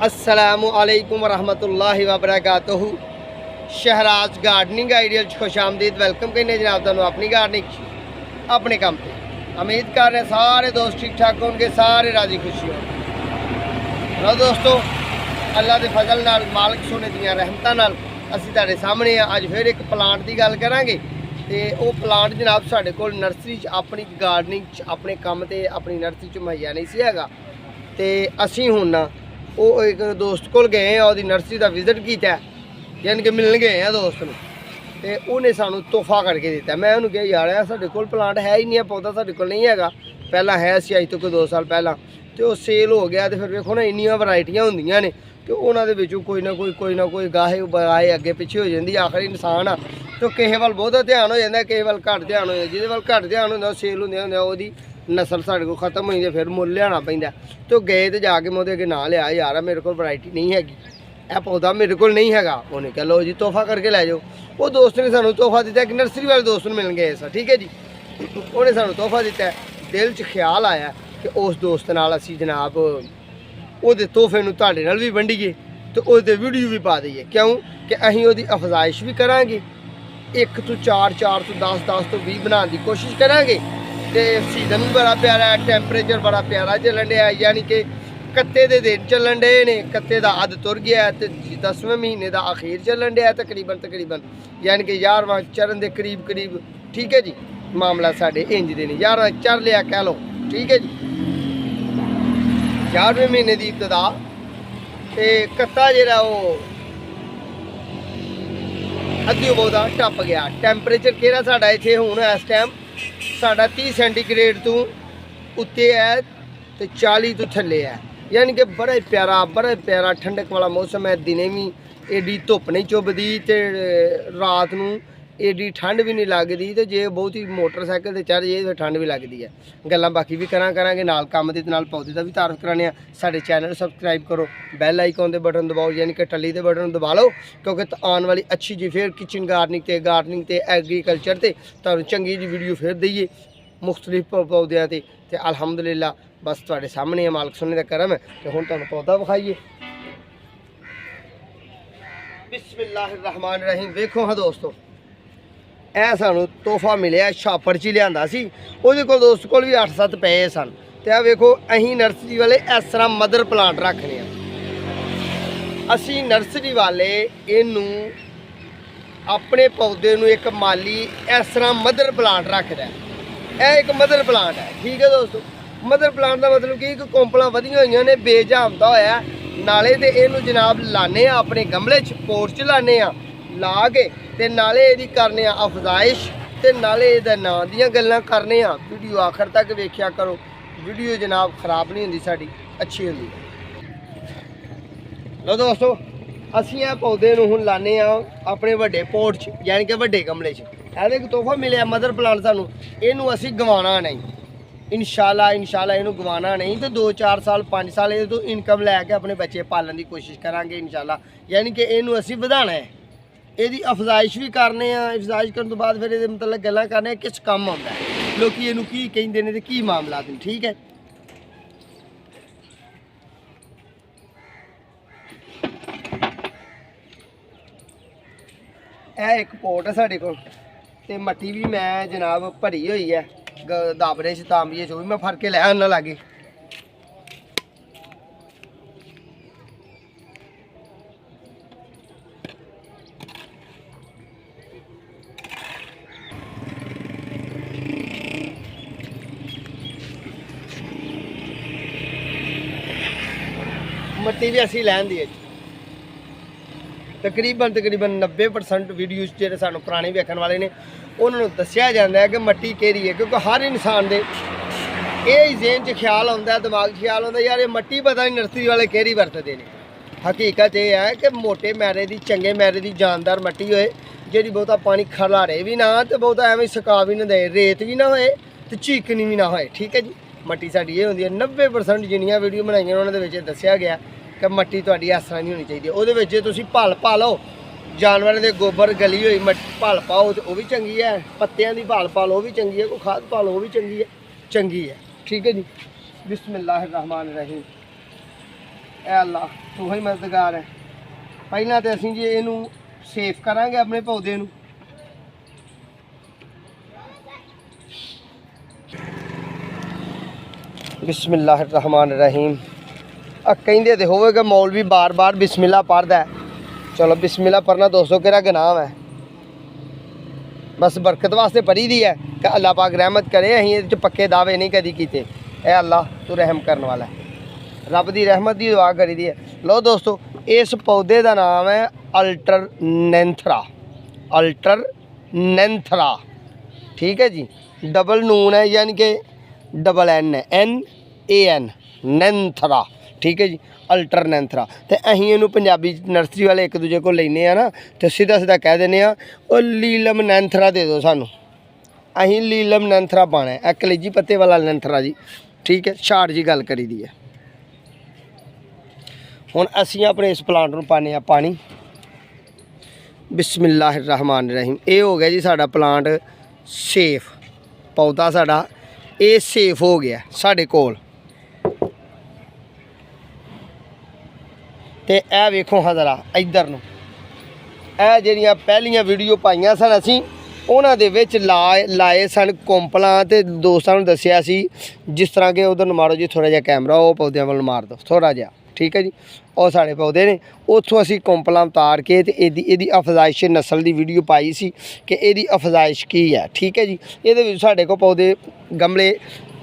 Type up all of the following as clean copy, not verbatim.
अस्सलामुअलैकुम वरहमतुल्लाहि वबरकातुहू। Shahraj gardening ideal खुश आमदीद वेलकम कहने जनाब तुहानू अपनी गार्डनिंग अपने काम पे। उम्मीद कर रहे सारे दोस्त ठीक ठाक होंगे, सारे राजी खुशी हो। दोस्तों अल्लाह के फजल नाल मालिक सोने दियां रहमतां नाल असीं तुहाडे सामने अज फिर एक प्लांट की गल करांगे। तो वो प्लांट जनाब साडे कोल नर्सरी अपनी गार्डनिंग अपने काम ते अपनी नर्सरी च मुहैया नहीं सी हैगा। तो असीं हुण ना वो एक दोस्त को गए हैं, वो नर्सरी का विजिट किया, यानी कि मिलन गए हैं दोस्त में। तो उन्हें सानू तोहफा करके दिता। मैं उन्होंने कहा यार साढ़े कोल प्लांट है ही नहीं है, पौधा साढ़े कोल नहीं है। पहला है सी अज तो कोई 2 साल पहला, तो वो सेल हो गया। तो फिर देखो ना इन्नियां वरायटियां होंदियां ने, तो उन्होंने कोई ना कोई गाहे बाहे अगे पिछे हो जाती। आखिर इंसान आ तो किसी वाल बहुत ध्यान हो जाता है, किसी वाल घट ध्यान हो जाता। जिहदे वाल घट ध्यान होंदा सेल होंदे वो नस्ल साढ़े को खत्म हो जाती, फिर मुल लिया पैंदा। तो गए तो जाके मैं अगे ना लिया यार मेरे को वरायटी नहीं हैगी, यह पौधा मेरे को नहीं हैगा। उन्हें कह लो जी तोहफा करके लै जाओ। वो दोस्त ने सानू तोहफा दिता, एक नर्सरी वाले दोस्त मिल गए सर, ठीक है जी। उन्हें सानू तोहफा दिता है, दिल च ख्याल आया कि उस दोस्त नाल असीं जनाब वो तोहफे नूं तुहाडे नाल भी वंडीए, तो उस वीडियो भी पा दईए। क्यों कि असीं उहदी अफजाइश भी करांगे, 1 तो 4 4 तो 10 10 तो 20 बनाने की कोशिश करांगे। तो सीजन भी बड़ा प्यारा है, टैंपरेचर बड़ा प्यारा चलन डया, यानी कि कत्ते दे दिन चलन डे ने। कत्ते दा अद तुर गया है, तो 10वें महीने का अखीर चलन डया तकरीबन यानी कि 11वां चरण के करीब, ठीक है जी। मामला साढ़े इंज दे ने 11वां चर लिया कह लो, ठीक है जी। 11वें महीने की इब्तदा ते कत्ता जिहड़ा वो अद्धियों बहुता टप गया। टैंपरेचर केड़ा साढ़ा इत्थे हुण इस टाइम साढ़ा 30 सेंटीग्रेड तो उत्ते है, तो 40 तो थल्ले है, यानी कि बड़ा प्यारा ठंडक वाला मौसम है। दिने भी एडी धुप नहीं चुभदी, तो रात नूं एडी ठंड भी नहीं लगती। तो जे बहुत ही मोटरसाइकिल से चढ़ जाए तो ठंड भी लगती है। गल्लां बाकी भी करांगे, नाल काम दे नाल पौधे का भी तारफ कराने आ। साडे चैनल सबसक्राइब करो, बैल आइकॉन दे बटन दबाओ, यानी कि टली दे बटन दबा लो, क्योंकि आने वाली अच्छी जी फिर किचन गार्डनिंग ते एग्रीकल्चर ते तुहानूं चंगी जी वीडियो फिर दईए मुख्तलिफ पौधों ते। अलहमदुलिल्लाह बस तुहाडे सामने मालिक सोने का करम है। तो हुण तुहानूं पौधा विखाईए। बिस्मिल्लाहिर्रहमानिर्रहीम। वेखो हाँ दोस्तों, ਇਹ ਸਾਨੂੰ ਤੋਹਫਾ ਮਿਲਿਆ ਛਾਪੜ 'ਚ ਲਿਆਂਦਾ ਸੀ। ਉਹਦੇ ਕੋਲ ਦੋਸਤ ਕੋਲ ਵੀ 8-7 ਪਏ ਸਨ। ਤੇ ਆ ਵੇਖੋ ਅਸੀਂ ਨਰਸਰੀ ਵਾਲੇ ਇਸ ਤਰ੍ਹਾਂ ਮਦਰ ਪਲਾਂਟ ਰੱਖਨੇ ਆ। ਅਸੀਂ ਨਰਸਰੀ ਵਾਲੇ ਇਹਨੂੰ ਆਪਣੇ ਪੌਦੇ ਨੂੰ ਇੱਕ ਮਾਲੀ ਇਸ ਤਰ੍ਹਾਂ ਮਦਰ ਪਲਾਂਟ ਰੱਖਦਾ। ਇਹ ਇੱਕ ਮਦਰ ਪਲਾਂਟ ਹੈ, ਠੀਕ ਹੈ ਦੋਸਤੋ। ਮਦਰ ਪਲਾਂਟ ਦਾ ਮਤਲਬ ਕਿ ਇੱਕ ਕੋਂਪਲਾਂ ਵਧੀਆਂ ਹੋਈਆਂ ਨੇ, ਬੇਜਾਮਦਾ ਹੋਇਆ ਨਾਲੇ। ਤੇ ਇਹਨੂੰ ਜਨਾਬ ਲਾਣੇ ਆ ਆਪਣੇ ਗਮਲੇ 'ਚ, ਪੋਟ 'ਚ ਲਾਣੇ ਆ ਲਾ ਕੇ, ਤੇ ਨਾਲੇ ਇਹਦੀ ਕਰਨੇ ਆ ਅਫਜ਼ਾਇਸ਼, ਤੇ ਨਾਲੇ ਇਹਦਾ ਨਾਂ ਦੀਆਂ ਗੱਲਾਂ ਕਰਨੇ ਆ। ਵੀਡੀਓ ਆਖਰ तक ਵੇਖਿਆ ਕਰੋ, ਵੀਡੀਓ ਜਨਾਬ ਖਰਾਬ ਨਹੀਂ ਹੁੰਦੀ, ਸਾਡੀ ਅੱਛੀ ਹੁੰਦੀ ਹੈ। ਲਓ ਦੋਸਤੋ ਅਸੀਂ ਇਹ ਪੌਦੇ ਨੂੰ ਹੁਣ ਲਾਣੇ ਆ ਆਪਣੇ ਵੱਡੇ ਪੋਟ 'ਚ, ਯਾਨੀ ਕਿ ਵੱਡੇ ਗਮਲੇ 'ਚ। ਇਹਦੇ ਇੱਕ ਤੋਹਫਾ ਮਿਲਿਆ ਮਦਰ ਪਲਾਂਟ ਸਾਨੂੰ, ਇਹਨੂੰ ਅਸੀਂ ਗਵਾਉਣਾ ਨਹੀਂ इंशाल्लाह ਇਹਨੂੰ ਗਵਾਉਣਾ नहीं। तो 2-4 साल 5 साल ਇਹ ਤੋਂ ਇਨਕਮ ਲੈ ਕੇ ਆਪਣੇ ਬੱਚੇ ਪਾਲਣ ਦੀ ਕੋਸ਼ਿਸ਼ ਕਰਾਂਗੇ इंशाल्लाह। यानी कि ਇਹਨੂੰ ਅਸੀਂ ਵਧਾਉਣਾ ਹੈ, ਇਹਦੀ ਅਫਜ਼ਾਇਸ਼ ਵੀ ਕਰਨੇ ਆ। ਅਫਜ਼ਾਇਸ਼ ਕਰਨ ਤੋਂ ਬਾਅਦ ਫਿਰ ਇਹਦੇ ਮਤਲਬ ਗੱਲਾਂ ਕਰਨੇ ਕਿਸ ਕੰਮ ਆਉਂਦਾ, ਲੋਕੀ ਇਹਨੂੰ ਕੀ ਕਹਿੰਦੇ ਨੇ ਤੇ ਕੀ ਮਾਮਲਾ ਨੇ, ਠੀਕ ਹੈ। ਇਹ ਇੱਕ ਪੋਟ ਹੈ ਸਾਡੇ ਕੋਲ, ਤੇ ਮੱਟੀ ਵੀ ਮੈਂ ਜਨਾਬ ਭਰੀ ਹੋਈ ਹੈ दाबरे से तांबिए जो भी मैं फर के लै आना लागे। मट्टी भी असी लैन दी तकरीबन 90% वीडियोज़ जो सानू पुराने वेखण वाले ने उन्होंने दसिया जाता है कि मट्टी केड़ी है। क्योंकि हर इंसान के यही जेहन च ख्याल आता है, दिमाग ख्याल आता यार ये मट्टी पता नहीं नर्सरी वाले केड़ी वरतते हैं। हकीकत यह है कि मोटे मैरे की चंगे मैरे की जानदार मट्टी होए, जी बहुता पानी खलारे भी ना, तो बहुता एवं सुका भी ना दे, रेत भी ना होए तो चीकनी भी ना होए, ठीक है जी। मट्टी साड़ी ये होंगी 90% जिन्नियां वीडियो बनाई उन्होंने दसिया गया कि मट्टी तुहाडी इस तरह नहीं होनी चाहिए। वो जो तुसीं भल पा लो, जानवरों के गोबर गली हुई भल पाओ तो वह भी चंगी है, पत्तियां की भाल पा लो वो भी चंगी है, कोई खाद पा लो वो भी चंगी है, ठीक है जी। बिस्मिल्लाहिर्रहमानिर्रहीम। ਐ ਅੱਲਾ ਤੂੰ ਹੀ ਮਦਦਗਾਰ ਹੈ। ਪਹਿਲਾਂ ਤੇ ਅਸੀਂ ਜੀ ਇਹਨੂੰ ਸੇਫ ਕਰਾਂਗੇ ਆਪਣੇ ਪੌਦੇ ਨੂੰ। ਬਿਸਮਿल्लाह रहमान रहीम। ਕਹਿੰਦੇ ਤੇ ਹੋਵੇਗਾ मौलवी बार बार बिस्मिल्लाह पढ़दा है। चलो बिस्मिल्लाह पढ़ना दोस्तों केड़ा गुनाह है, बस बरकत वास्ते पढ़ी दी है कि अल्लाह पाक रहमत करे। असीं इहदे च पक्के दावे नहीं कदी कीते। ए अल्लाह तू रहम करने वाला है, रब दी रहमत दी दुआ करी दी है। लो दोस्तों इस पौधे का नाम है अल्टरनैंथरा। अल्टरनैंथरा, ठीक है जी। डबल नून है यानी कि डबल एन है, NAN नैंथरा, ठीक है जी। अल्टरनैंथरा तो असीं इहनूं पंजाबी नर्सरी वाले एक दूजे को लेने आ ना तो सीधा सीधा कह देने ओ लीलम नैंथरा दे दो सानू। असीं लीलम नैंथरा पाना है, कलेजी पत्ते वाला नैंथरा जी, ठीक है। शार्ट जी गल करी दी है। हुण असीं अपने इस प्लांट नूं पाने आ पानी। बिस्मिल्लाह रहमान रहीम। ये हो गया जी साडा प्लांट सेफ, पौधा साडा ये सेफ हो गया साडे कोल। ते ए वेखो हाँ जरा इधर नूं ਇਹ ਜਿਹੜੀਆਂ ਪਹਿਲੀਆਂ ਵੀਡੀਓ ਪਾਈਆਂ ਸਨ ਅਸੀਂ ਉਹਨਾਂ ਦੇ ਵਿੱਚ ਲਾਏ ਸਨ ਕੋਂਪਲਾਂ ਤੇ ਦੋਸਤਾਂ ਨੂੰ ਦੱਸਿਆ ਸੀ ਜਿਸ ਤਰ੍ਹਾਂ ਕਿ ਉਧਰ ਨੂੰ ਮਾਰੋ ਜੀ ਥੋੜਾ ਜਿਹਾ ਕੈਮਰਾ, ਉਹ ਪੌਦਿਆਂ ਵੱਲ ਮਾਰ ਦਿਓ ਥੋੜਾ ਜਿਹਾ, ਠੀਕ ਹੈ ਜੀ। ਉਹ ਸਾਡੇ ਪੌਦੇ ਨੇ, ਉੱਥੋਂ ਅਸੀਂ ਕੋਂਪਲਾਂ ਉਤਾਰ ਕੇ ਤੇ ਇਹਦੀ ਅਫਜ਼ਾਇਸ਼ ਨਸਲ ਦੀ ਵੀਡੀਓ ਪਾਈ ਸੀ ਕਿ ਇਹਦੀ ਅਫਜ਼ਾਇਸ਼ ਕੀ ਹੈ, ਠੀਕ ਹੈ ਜੀ। ਇਹਦੇ ਵਿੱਚ ਸਾਡੇ ਕੋਲ ਪੌਦੇ ਗਮਲੇ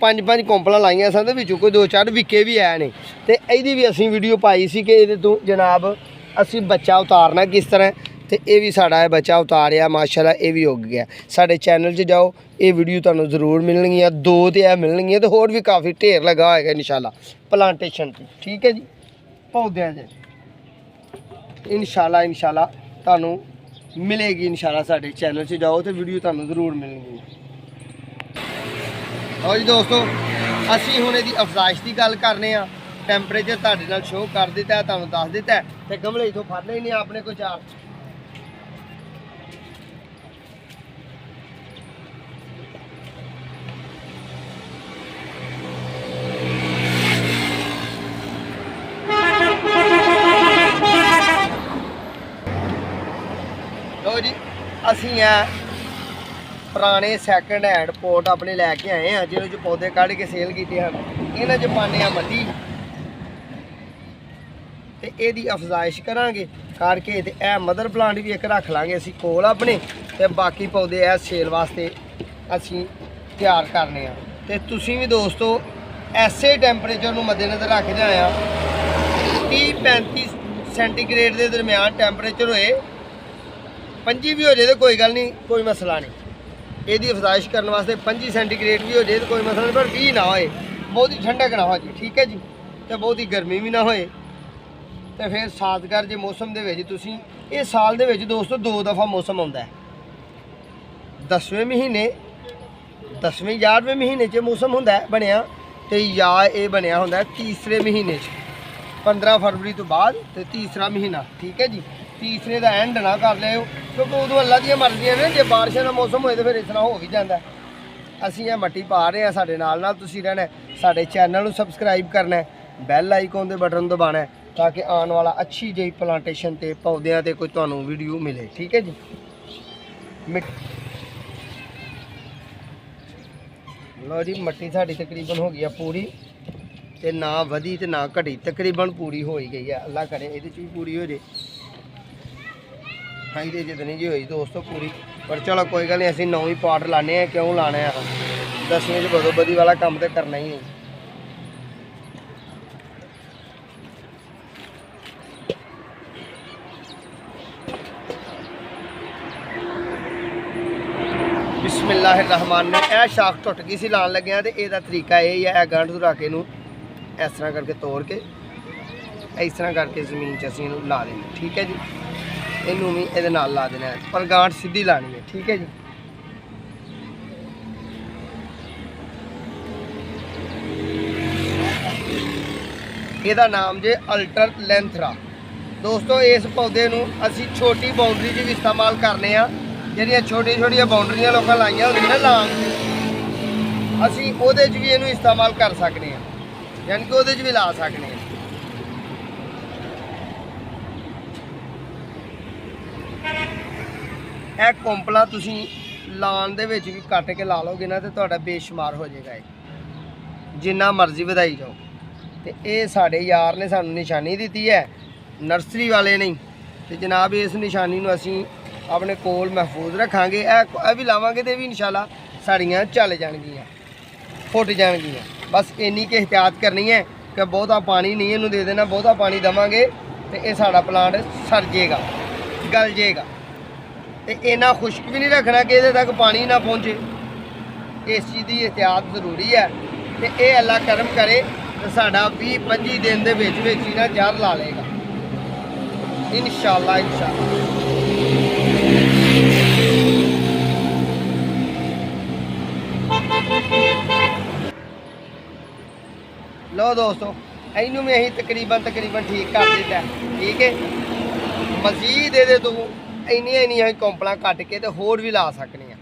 5-5 ਕੋਂਪਲਾਂ ਲਾਈਆਂ ਸਨ ਤੇ ਵਿੱਚੋਂ ਕੋਈ 2-4 ਵਿਕੇ ਵੀ ਆਏ ਨੇ ਤੇ ਇਹਦੀ ਵੀ ਅਸੀਂ ਵੀਡੀਓ ਪਾਈ ਸੀ ਕਿ ਇਹਦੇ ਤੋਂ ਜਨਾਬ ਅਸੀਂ ਬੱਚਾ ਉਤਾਰਨਾ ਕਿਸ ਤਰ੍ਹਾਂ। तो ये भी साड़ा है बच्चा उतारिया माशाल्लाह, ये भी उग गया। साढ़े चैनल च जाओ, ये वीडियो तुहानूं जरूर मिलणगियां, 2 तो यह मिलणगियां तो होर भी काफ़ी ढेर लगा होएगा इंशाल्लाह प्लांटेशन की, ठीक है जी। पौधों से इंशाल्लाह तुहानूं मिलेगी इंशाल्लाह। साढ़े चैनल से जाओ तो वीडियो तुहानूं जरूर मिलणगी। और जी दोस्तों असीं हुण इहदी अफजाइश की गल करने आ। टैंपरेचर तुहाडे नाल शो कर दिता है, तुहानूं दस दिता है ते गमले इथों फड़ लेने आपने कोई 4। लो जी असी पुराने सैकंड हैंड पोट अपने लैके आए हैं जिन्होंने जो पौधे कढ़ के सेल किए हैं। इन्होंने च पाने मट्टी तो यदी अफजाइश करांगे करके ते ए मदर प्लांट भी एक रख लांगे असी कोल अपने ते बाकी पौधे ए सेल वास्ते असी तैयार करने ते तुसीं भी दोस्तों ऐसे टैंपरेचर नूं मद्देनज़र रखदे आया 30-35 सेंटीग्रेड के दरम्यान टैंपरेचर होए, 25 भी हो जाए तो कोई गल नहीं, कोई मसला नहीं। यदि अफजाइश करने वास्ते 25 सेंटीग्रेड भी हो जाए तो कोई मसला नहीं, पर 20 ना होए, बहुत ही ठंडक ना हो जी, ठीक है जी। तो बहुत ही गर्मी भी ना होए तो फिर सादगर जे मौसम दे विच तुसीं ये साल दे विच दोस्तों 2 दफ़ा मौसम आउंदा है। 10वें महीने 10वें 11वें महीने च मौसम हुंदा है बनिया ते या ये बनिया हुंदा है तीसरे महीने 15 फरवरी तो बाद ते तीसरा महीना, ठीक है जी। तीसरे का एंड ना कर लियो क्योंकि उदों अल्लाह दी मर्जियां ने, जो बारिश का मौसम होए तो फिर इस तरह हो भी जाता है। असीं ये मट्टी पा रहे हैं, साडे नाल तुसीं रहना, साडे चैनल नूं सबसक्राइब करना है, बैल आइकॉन दे बटन दबाना है ताकि आने वाला अच्छी जी प्लांटेशन ते पौधों ते कोई तुहानूं वीडियो मिले, ठीक है जी। लो जी मट्टी साडी तकरीबन हो गई पूरी ते ना वधी ते ना घटी, तकरीबन पूरी हो ही गई है। अल्लाह करे ये भी पूरी हो जाए। हाँ ये जितनी जी हुई दोस्तों पूरी, पर चलो कोई गल नहीं, असीं 9 ही पाट लाने हैं, क्यों लाने हैं, 10वें च बदो बदी वाला काम तो करना ही नहीं। बिस्मिल्लाह रहमान ने यह शाख टुट गई सी लान लगे तो यदा तरीका यही है, गंढ धुरा के इस तरह करके तोड़ के इस तरह करके जमीन च असीं ला देना, ठीक है जी। इनू भी ये ला देना है, पर गांठ सीधी लानी है, ठीक है जी। ਇਹਦਾ नाम जे अल्टरनैंथरा। दोस्तों इस पौधे नूं असीं छोटी बाउंड्री च भी इस्तेमाल करने आ, ਜਿਹੜੀਆਂ ਛੋਟੀਆਂ ਛੋਟੀਆਂ ਬਾਉਂਡਰੀਆਂ ਲੋਕਾਂ ਲਾਈਆਂ ਹੁੰਦੀਆਂ ਨਾ ਲਾਂਗ ਅਸੀਂ ਉਹਦੇ 'ਚ ਵੀ ਇਹਨੂੰ ਇਸਤੇਮਾਲ ਕਰ ਸਕਦੇ ਹਾਂ, ਯਾਨੀ ਕਿ ਉਹਦੇ 'ਚ ਵੀ ਲਾ ਸਕਦੇ ਹਾਂ। ਇਹ ਕੋਂਪਲਾਂ ਤੁਸੀਂ ਲਾਣ ਦੇ ਵਿੱਚ ਵੀ ਕੱਟ ਕੇ ਲਾ ਲਓਗੇ ਨਾ ਤੇ ਤੁਹਾਡਾ ਬੇਸ਼ੁਮਾਰ ਹੋ ਜਾਏਗਾ ਇਹ ਜਿੰਨਾ ਮਰਜ਼ੀ ਵਧਾਈ ਜਾਓ। ਤੇ ਇਹ ਸਾਡੇ ਯਾਰ ਨੇ ਸਾਨੂੰ ਨਿਸ਼ਾਨੀ ਦਿੱਤੀ ਹੈ ਨਰਸਰੀ ਵਾਲੇ ਨਹੀਂ ਤੇ ਜਨਾਬ ਇਸ ਨਿਸ਼ਾਨੀ ਨੂੰ ਅਸੀਂ ਆਪਣੇ ਕੋਲ ਮਹਿਫੂਜ਼ ਰੱਖਾਂਗੇ। ਇਹ ਵੀ ਲਾਵਾਂਗੇ ਤੇ ਵੀ ਇਨਸ਼ਾਅੱਲਾ ਸਾੜੀਆਂ ਚੱਲ ਜਾਣਗੀਆਂ, ਫੁੱਟ ਜਾਣਗੀਆਂ। ਬਸ ਇੰਨੀ ਕਿ ਇਹਤਿਆਤ ਕਰਨੀ ਹੈ ਕਿ ਬਹੁਤਾ ਪਾਣੀ ਨਹੀਂ ਇਹਨੂੰ ਦੇ ਦੇਣਾ। ਬਹੁਤਾ ਪਾਣੀ ਦੇਵਾਂਗੇ ਤੇ ਇਹ ਸਾਡਾ ਪਲਾਂਟ ਸੜ ਜਾਏਗਾ, ਗਲ ਜਾਏਗਾ। ਤੇ ਇੰਨਾ ਖੁਸ਼ਕ ਵੀ ਨਹੀਂ ਰੱਖਣਾ ਕਿ ਇਹਦੇ ਤੱਕ ਪਾਣੀ ਨਾ ਪਹੁੰਚੇ। ਇਸ ਚੀਜ਼ ਦੀ ਇਹਤਿਆਤ ਜ਼ਰੂਰੀ ਹੈ। ਤੇ ਇਹ ਅੱਲਾ ਕਰਮ ਕਰੇ ਤੇ ਸਾਡਾ 20-25 ਦਿਨ ਦੇ ਵਿੱਚ ਹੀ ਨਾ ਜ਼ਹਿਰ ਲਾ ਲਏਗਾ इंशाअल्लाह लो दोस्तों इनू भी अं तकरीबन ठीक कर दिता है। ठीक है मजीद ये तो इनिया कोंपलां कट के तो होर भी ला सकने हैं।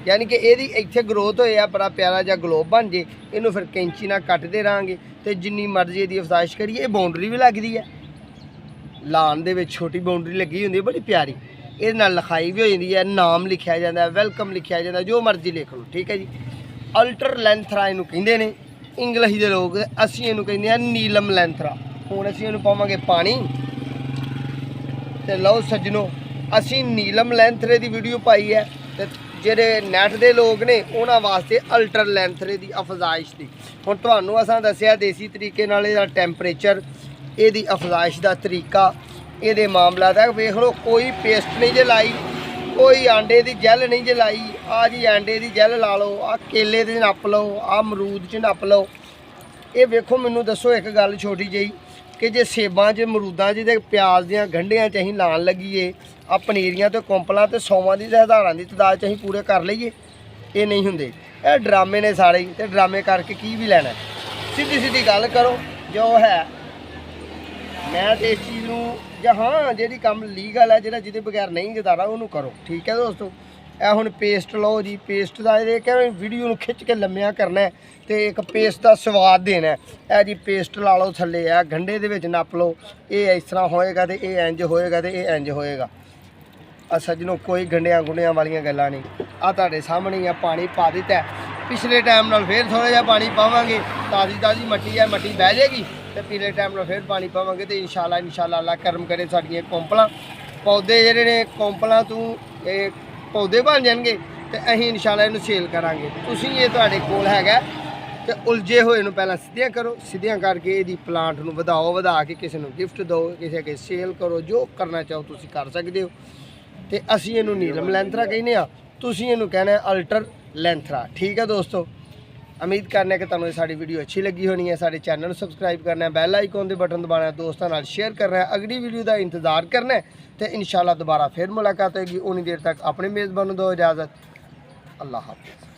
यानी कि यदि इत्थे ग्रोथ होया बड़ा प्यारा जा ग्लोब बन जे इनू फिर कैंची नाल कटदे रहांगे तो जिन्नी मर्जी इहदी अफजाइश करिए। बाउंड्री भी लगदी है लान दे विच छोटी बाउंड्री लगी हुंदी है बड़ी प्यारी। इहदे नाल लिखाई भी हो जाती है, नाम लिखा जाता है, वेलकम लिखा जाता है, जो मर्जी लिख लो। ठीक है जी। अल्टर लैंथरा इनू कहिंदे ने इंग्लिश के लोग, असीं इनू कहिंदे आ नीलम लैंथरा। हुण असीं इनू पावांगे पानी ते लो सज्जनों असीं नीलम लैंथरे की वीडियो पाई है ते ਜਿਹੜੇ ਨੈਟ ਦੇ ਲੋਕ ਨੇ ਉਹਨਾਂ ਵਾਸਤੇ ਅਲਟਰ ਲੈਂਥਰੇ ਦੀ ਅਫਜ਼ਾਇਸ਼ ਦੀ। ਹੁਣ ਤੁਹਾਨੂੰ ਅਸਾਂ ਦੱਸਿਆ ਦੇਸੀ ਤਰੀਕੇ ਨਾਲ ਇਹਦਾ ਟੈਂਪਰੇਚਰ, ਇਹਦੀ ਅਫਜ਼ਾਇਸ਼ ਦਾ ਤਰੀਕਾ, ਇਹਦੇ ਮਾਮਲਾ ਦਾ ਵੇਖ ਲਓ। ਕੋਈ ਪੇਸਟ ਨਹੀਂ ਜੇ ਲਾਈ, ਕੋਈ ਆਂਡੇ ਦੀ ਜੈਲ ਨਹੀਂ ਜੇ ਲਾਈ। ਆ ਜੀ ਆਂਡੇ ਦੀ ਜੈਲ ਲਾ ਲਓ, ਆ ਕੇਲੇ ਦੇ ਨੱਪ ਲਓ, ਆ ਅਮਰੂਦ 'ਚ ਨੱਪ ਲਓ। ਇਹ ਵੇਖੋ ਮੈਨੂੰ ਦੱਸੋ ਇੱਕ ਗੱਲ ਛੋਟੀ ਜਿਹੀ कि जे सेबां च मरूदां च ते प्याज दियां गंढियां च असीं लाण लगीए आ पनीरियां ते कोंपलां ते सौवां दी ते हज़ारां दी तादाद च असीं पूरे कर लईए। ये नहीं हुंदे, ये ड्रामे ने सारे ते ड्रामे करके की भी लैना। सीधी सीधी गल करो जो है। मैं तो इस चीज़ नूं हाँ जिहड़ी काम लीगल है जिहड़ा जिहदे बगैर नहीं गुजारा उहनूं करो। ठीक है दोस्तों। ਇਹ ਹੁਣ ਪੇਸਟ ਲਓ ਜੀ, ਪੇਸਟ ਦਾ ਇਹ ਕਿ ਵੀਡੀਓ ਨੂੰ ਖਿੱਚ ਕੇ ਲੰਮਿਆਂ ਕਰਨਾ ਤੇ ਇੱਕ ਪੇਸਟ ਦਾ ਸਵਾਦ ਦੇਣਾ। ਇਹ ਜੀ ਪੇਸਟ ਲਾ ਲਓ ਥੱਲੇ, ਆ ਗੰਢੇ ਦੇ ਵਿੱਚ ਨੱਪ ਲਓ। ਇਹ ਇਸ ਤਰ੍ਹਾਂ ਹੋਏਗਾ ਤੇ ਇਹ ਇੰਜ ਹੋਏਗਾ ਤੇ ਇਹ ਇੰਜ ਹੋਏਗਾ। ਆ ਸੱਜਣੋ ਕੋਈ ਗੰਢਿਆਂ ਗੁੰਡਿਆਂ ਵਾਲੀਆਂ ਗੱਲਾਂ ਨਹੀਂ। ਆ ਤੁਹਾਡੇ ਸਾਹਮਣੇ ਆ ਪਾਣੀ ਪਾ ਦਿੱਤਾ। ਪਿਛਲੇ ਟਾਈਮ ਨਾਲ ਫਿਰ ਥੋੜਾ ਜਿਹਾ ਪਾਣੀ ਪਾਵਾਂਗੇ। ਤਾਜ਼ੀ ਮੱਟੀ ਹੈ, ਮੱਟੀ ਬਹਿ ਜਾਏਗੀ ਤੇ ਪਿਛਲੇ ਟਾਈਮ ਨਾਲ ਫਿਰ ਪਾਣੀ ਪਾਵਾਂਗੇ ਤੇ ਇਨਸ਼ਾਅੱਲਾ ਅੱਲਾ ਕਰਮ ਕਰੇ ਸਾਡੀਆਂ ਕੋਂਪਲਾਂ ਪੌਦੇ ਜਿਹੜੇ ਨੇ ਕੋਂਪਲਾਂ ਤੋਂ ਇਹ पौधे बन जाएंगे तो असीं इंशाअल्लाह इन्हूं सेल करांगे। तुसीं ये तुहाडे कोल हैगा ते उलझे होए नूं पहलां सीधियां करो, सीधियां करके इहदी प्लांट नूं वधाओ, वधा के किसी नूं गिफ्ट दो, किसी अगे सेल करो, जो करना चाहो तुसीं कर सकदे हो। ते असीं इहनूं नीलम लैंथरा कहने आ, तुसीं इहनूं कहना अल्टर लैंथरा। ठीक है दोस्तों। उम्मीद करने कि तुहानूं साडी वीडियो अच्छी लगी होनी है। साडे चैनल नूं सबसक्राइब करना है, बैल आइकॉन दे बटन दबाना है, दोस्तां नाल शेयर करना है, अगली वीडियो का इंतज़ार करना है तो इंशाअल्लाह दोबारा फिर मुलाकात होगी। उन्नी देर तक अपने मेज़बानों दो इजाज़त। अल्लाह हाफ़िज़।